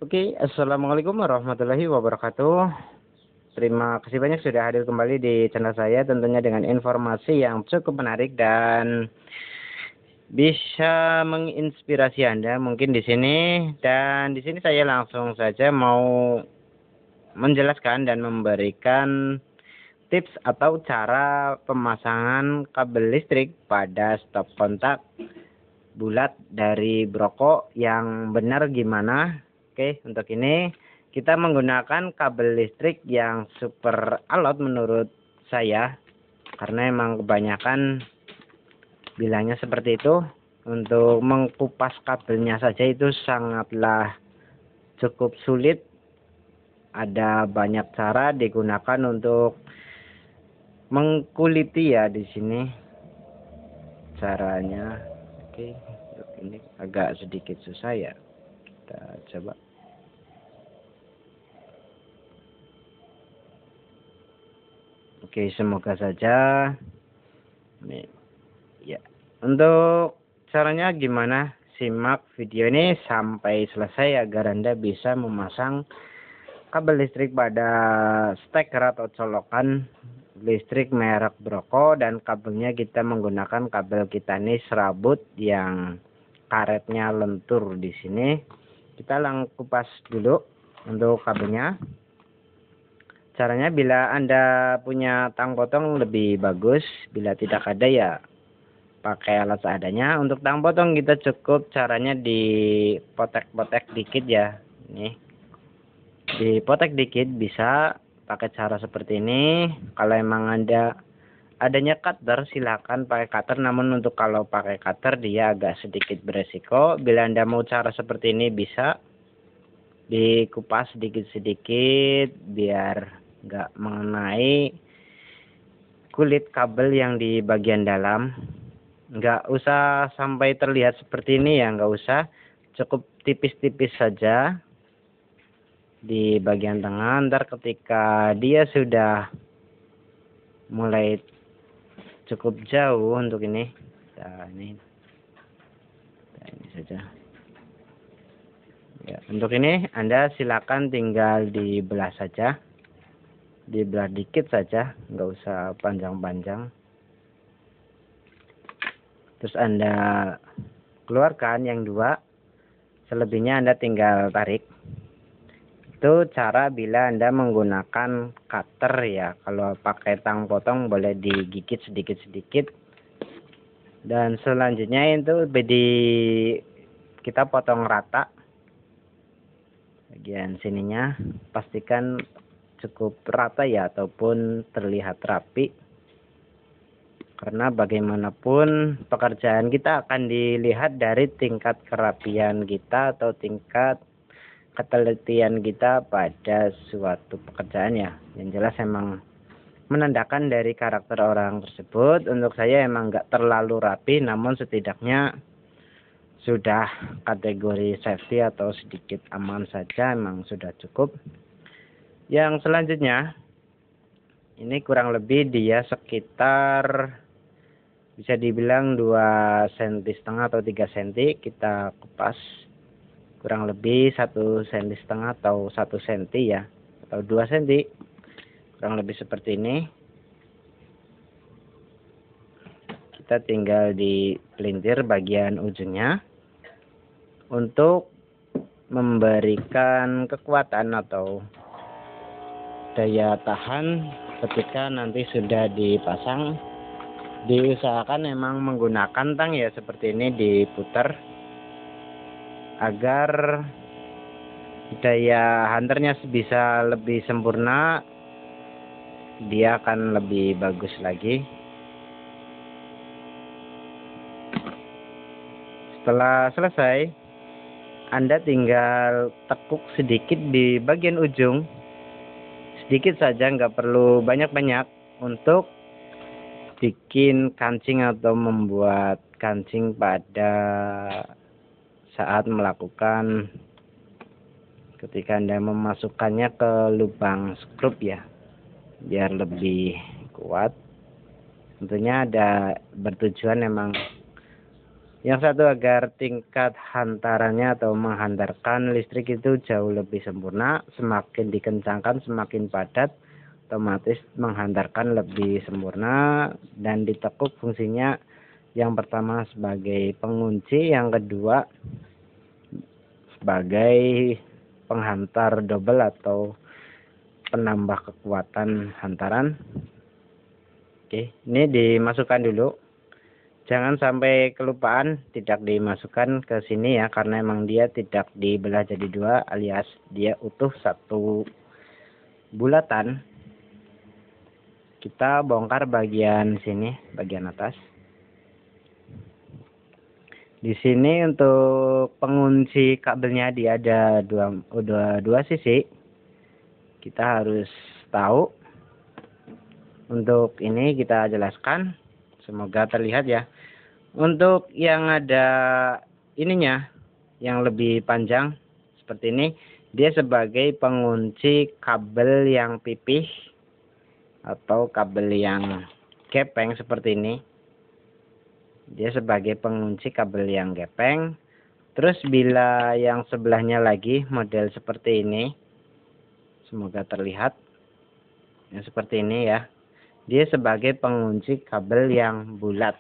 Oke, assalamualaikum warahmatullahi wabarakatuh. Terima kasih banyak sudah hadir kembali di channel saya, tentunya dengan informasi yang cukup menarik dan bisa menginspirasi Anda mungkin di sini. Dan di sini saya langsung saja mau menjelaskan dan memberikan tips atau cara pemasangan kabel listrik pada stop kontak bulat dari Broko yang benar gimana. Oke, untuk ini kita menggunakan kabel listrik yang super alot menurut saya, karena emang kebanyakan bilangnya seperti itu. Untuk mengkupas kabelnya saja itu sangatlah cukup sulit. Ada banyak cara digunakan untuk mengkuliti ya di sini caranya. Oke, untuk ini agak sedikit susah ya. Kita coba. Oke, semoga saja ini ya. Untuk caranya gimana? Simak video ini sampai selesai agar Anda bisa memasang kabel listrik pada steker atau colokan listrik merek Broko, dan kabelnya kita menggunakan kabel Kitanis serabut yang karetnya lentur di sini. Kita langsung kupas dulu untuk kabelnya. Caranya, bila Anda punya tang potong lebih bagus, bila tidak ada ya pakai alat seadanya. Untuk tang potong kita cukup caranya dipotek-potek dikit ya. Nih, dipotek dikit bisa pakai cara seperti ini. Kalau emang adanya cutter silakan pakai cutter, namun untuk kalau pakai cutter dia agak sedikit beresiko. Bila Anda mau cara seperti ini bisa dikupas sedikit-sedikit biar nggak mengenai kulit kabel yang di bagian dalam. Nggak usah sampai terlihat seperti ini ya, nggak usah, cukup tipis-tipis saja di bagian tengah. Ntar ketika dia sudah mulai cukup jauh untuk ini, nah ini saja ya. Untuk ini Anda silakan tinggal dibelah saja, dibelah dikit saja, nggak usah panjang-panjang. Terus Anda keluarkan yang dua, selebihnya Anda tinggal tarik. Itu cara bila Anda menggunakan cutter ya. Kalau pakai tang potong boleh digigit sedikit-sedikit. Dan selanjutnya itu kita potong rata bagian sininya. Pastikan cukup rata ya, ataupun terlihat rapi. Karena bagaimanapun pekerjaan kita akan dilihat dari tingkat kerapian kita atau tingkat ketelitian kita pada suatu pekerjaan ya. Yang jelas emang menandakan dari karakter orang tersebut. Untuk saya emang nggak terlalu rapi, namun setidaknya sudah kategori safety atau sedikit aman saja, emang sudah cukup. Yang selanjutnya ini kurang lebih dia sekitar bisa dibilang 2,5 cm atau 3 cm. Kita kupas kurang lebih 1,5 cm atau 1 cm ya, atau 2 cm, kurang lebih seperti ini. Kita tinggal dipelintir bagian ujungnya untuk memberikan kekuatan atau daya tahan ketika nanti sudah dipasang. Diusahakan memang menggunakan tang ya, seperti ini diputar agar daya hantarnya bisa lebih sempurna, dia akan lebih bagus lagi. Setelah selesai, Anda tinggal tekuk sedikit di bagian ujung, sedikit saja, nggak perlu banyak-banyak, untuk bikin kancing atau membuat kancing pada saat melakukan ketika Anda memasukkannya ke lubang skrup ya, biar lebih kuat. Tentunya ada bertujuan memang Yang satu agar tingkat hantarannya atau menghantarkan listrik itu jauh lebih sempurna. Semakin dikencangkan semakin padat, otomatis menghantarkan lebih sempurna. Dan ditekuk fungsinya yang pertama sebagai pengunci, yang kedua sebagai penghantar double atau penambah kekuatan hantaran. Oke, ini dimasukkan dulu. Jangan sampai kelupaan, tidak dimasukkan ke sini ya, karena emang dia tidak dibelah jadi dua, alias dia utuh satu bulatan. Kita bongkar bagian sini, bagian atas. Di sini untuk pengunci kabelnya dia ada dua sisi. Kita harus tahu. Untuk ini kita jelaskan. Semoga terlihat ya. Untuk yang ada ininya, yang lebih panjang seperti ini, dia sebagai pengunci kabel yang pipih atau kabel yang gepeng seperti ini. Dia sebagai pengunci kabel yang gepeng. Terus bila yang sebelahnya lagi model seperti ini, semoga terlihat. Yang seperti ini ya. Dia sebagai pengunci kabel yang bulat.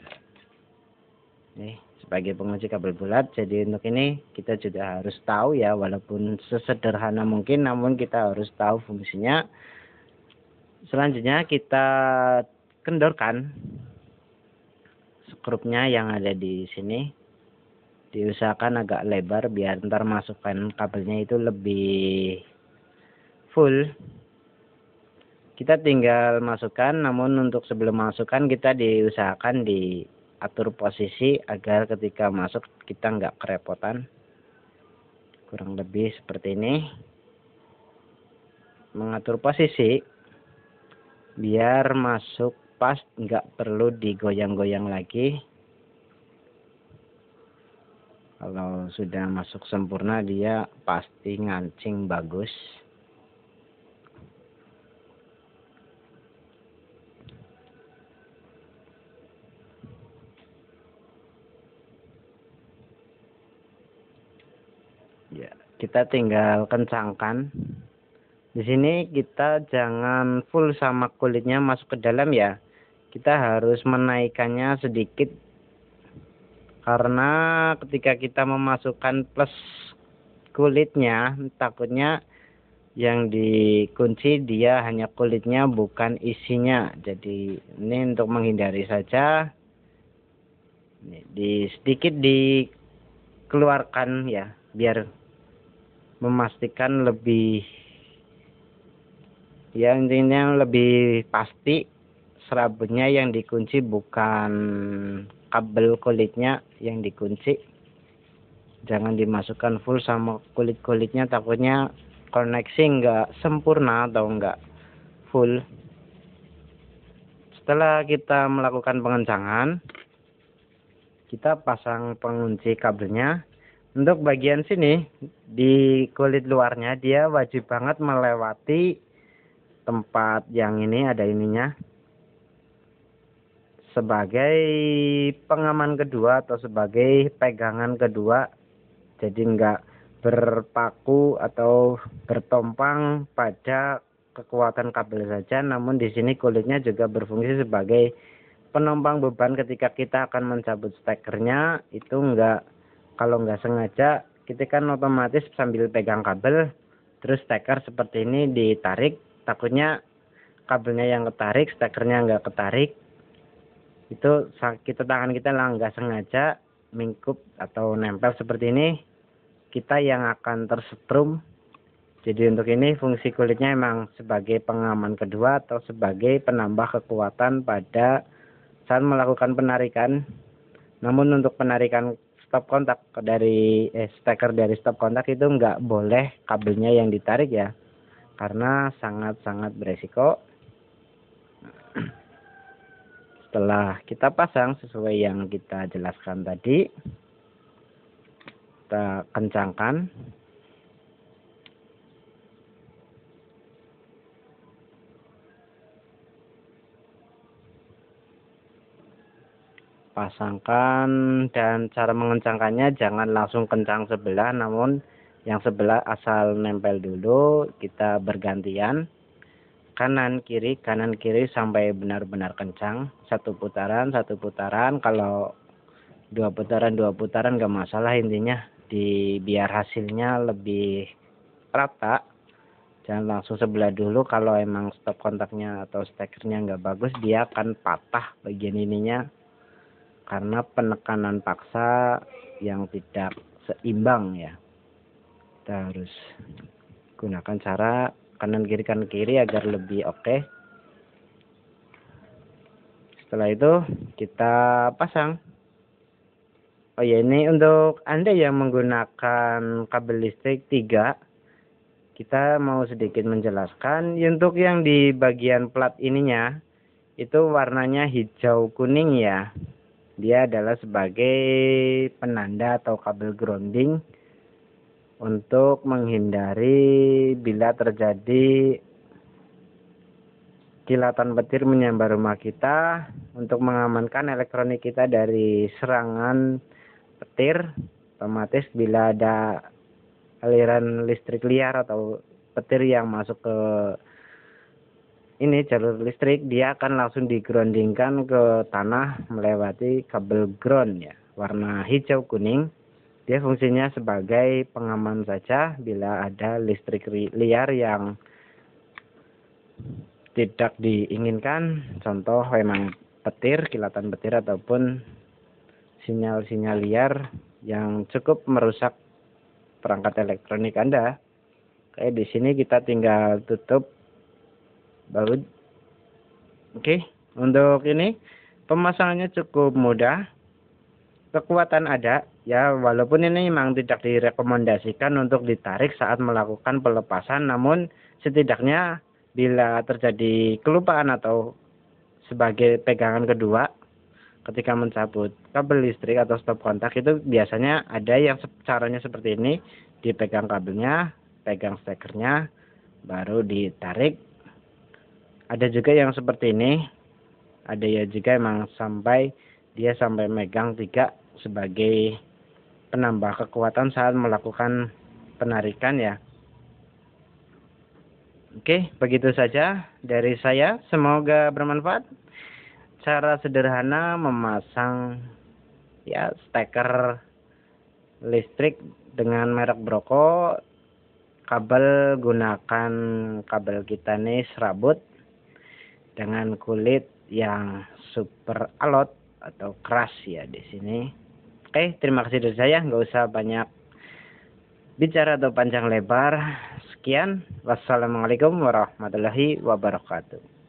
Nih, sebagai pengunci kabel bulat. Jadi untuk ini kita juga harus tahu ya, walaupun sesederhana mungkin, namun kita harus tahu fungsinya. Selanjutnya kita kendorkan skrupnya yang ada di sini. Diusahakan agak lebar biar ntar masukkan kabelnya itu lebih full. Kita tinggal masukkan, namun untuk sebelum masukkan kita diusahakan diatur posisi agar ketika masuk kita nggak kerepotan. Kurang lebih seperti ini. Mengatur posisi biar masuk pas, nggak perlu digoyang-goyang lagi. Kalau sudah masuk sempurna dia pasti ngancing bagus. Ya, kita tinggal kencangkan. Di sini kita jangan full sama kulitnya masuk ke dalam ya. Kita harus menaikkannya sedikit. Karena ketika kita memasukkan plus kulitnya, takutnya yang dikunci dia hanya kulitnya bukan isinya. Jadi ini untuk menghindari saja. Ini sedikit dikeluarkan ya, biar memastikan lebih, ya intinya lebih pasti serabutnya yang dikunci bukan kabel kulitnya yang dikunci. Jangan dimasukkan full sama kulit-kulitnya, takutnya koneksi nggak sempurna atau nggak full. Setelah kita melakukan pengencangan, kita pasang pengunci kabelnya. Untuk bagian sini di kulit luarnya dia wajib banget melewati tempat yang ini ada ininya sebagai pengaman kedua atau sebagai pegangan kedua. Jadi enggak berpaku atau bertompang pada kekuatan kabel saja, namun di sini kulitnya juga berfungsi sebagai penompang beban ketika kita akan mencabut stekernya. Itu enggak, kalau nggak sengaja kita kan otomatis sambil pegang kabel terus steker seperti ini ditarik, takutnya kabelnya yang ketarik, stekernya nggak ketarik. Itu kita tangan kita lah nggak sengaja mingkup atau nempel seperti ini, kita yang akan tersetrum. Jadi untuk ini fungsi kulitnya emang sebagai pengaman kedua atau sebagai penambah kekuatan pada saat melakukan penarikan. Namun untuk penarikan stop kontak dari steker dari stop kontak itu nggak boleh kabelnya yang ditarik ya, karena sangat-sangat beresiko. Setelah kita pasang sesuai yang kita jelaskan tadi, kita kencangkan. pasangkan, dan cara mengencangkannya jangan langsung kencang sebelah, namun yang sebelah asal nempel dulu. Kita bergantian kanan kiri sampai benar-benar kencang. Satu putaran. Kalau dua putaran nggak masalah, intinya biar hasilnya lebih rata. Jangan langsung sebelah dulu. Kalau emang stop kontaknya atau stekernya nggak bagus, dia akan patah bagian ininya karena penekanan paksa yang tidak seimbang ya. Kita harus gunakan cara kanan kiri agar lebih oke. Setelah itu kita pasang. Oh ya, ini untuk Anda yang menggunakan kabel listrik 3, kita mau sedikit menjelaskan. Untuk yang di bagian plat ininya itu warnanya hijau kuning ya. Dia adalah sebagai penanda atau kabel grounding untuk menghindari bila terjadi kilatan petir menyambar rumah kita, untuk mengamankan elektronik kita dari serangan petir. Otomatis bila ada aliran listrik liar atau petir yang masuk ke ini jalur listrik, dia akan langsung digroundingkan ke tanah melewati kabel ground ya, warna hijau kuning. Dia fungsinya sebagai pengaman saja bila ada listrik liar yang tidak diinginkan, contoh memang petir, kilatan petir ataupun sinyal-sinyal liar yang cukup merusak perangkat elektronik Anda. Oke, di sini kita tinggal tutup baut. Oke, untuk ini pemasangannya cukup mudah. Kekuatan ada ya, walaupun ini memang tidak direkomendasikan untuk ditarik saat melakukan pelepasan, namun setidaknya bila terjadi kelupaan atau sebagai pegangan kedua ketika mencabut kabel listrik atau stop kontak, itu biasanya ada yang caranya seperti ini: dipegang kabelnya, pegang stekernya, baru ditarik. Ada juga yang seperti ini, ada ya juga emang sampai megang 3 sebagai penambah kekuatan saat melakukan penarikan ya. Oke, begitu saja dari saya. Semoga bermanfaat. Cara sederhana memasang ya steker listrik dengan merek Broko. Kabel, gunakan kabel kita nih serabut dengan kulit yang super alot atau keras ya di sini. Oke, terima kasih dari saya. Nggak usah banyak bicara atau panjang lebar. Sekian. Wassalamualaikum warahmatullahi wabarakatuh.